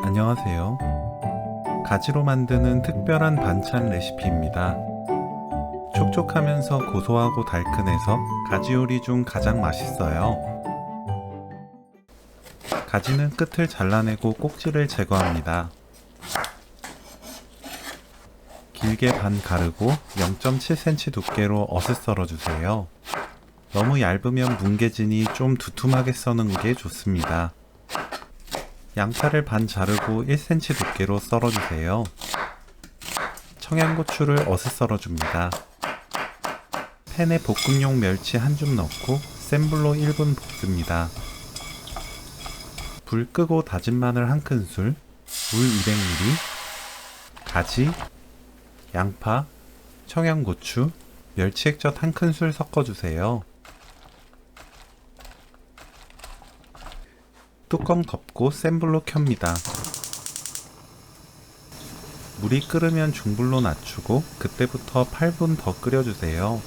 안녕하세요. 가지로 만드는 특별한 반찬 레시피입니다. 촉촉하면서 고소하고 달큰해서 가지 요리 중 가장 맛있어요. 가지는 끝을 잘라내고 꼭지를 제거합니다. 길게 반 가르고 0.7cm 두께로 어슷 썰어주세요. 너무 얇으면 뭉개지니 좀 두툼하게 써는 게 좋습니다. 양파를 반 자르고 1cm 두께로 썰어주세요. 청양고추를 어슷 썰어줍니다. 팬에 볶음용 멸치 한 줌 넣고 센 불로 1분 볶습니다. 불 끄고 다진 마늘 한 큰술, 물 200ml, 가지, 양파, 청양고추, 멸치 액젓 한 큰술 섞어주세요. 뚜껑 덮고 센 불로 켭니다. 물이 끓으면 중불로 낮추고 그때부터 8분 더 끓여주세요.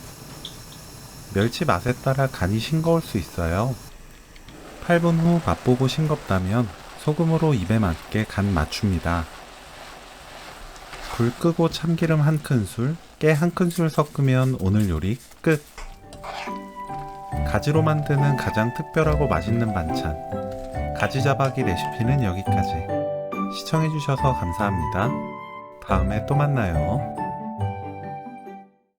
멸치 맛에 따라 간이 싱거울 수 있어요. 8분 후 맛보고 싱겁다면 소금으로 입에 맞게 간 맞춥니다. 불 끄고 참기름 한 큰술, 깨 한 큰술 섞으면 오늘 요리 끝! 가지로 만드는 가장 특별하고 맛있는 반찬, 가지자박이 레시피는 여기까지. 시청해주셔서 감사합니다. 다음에 또 만나요.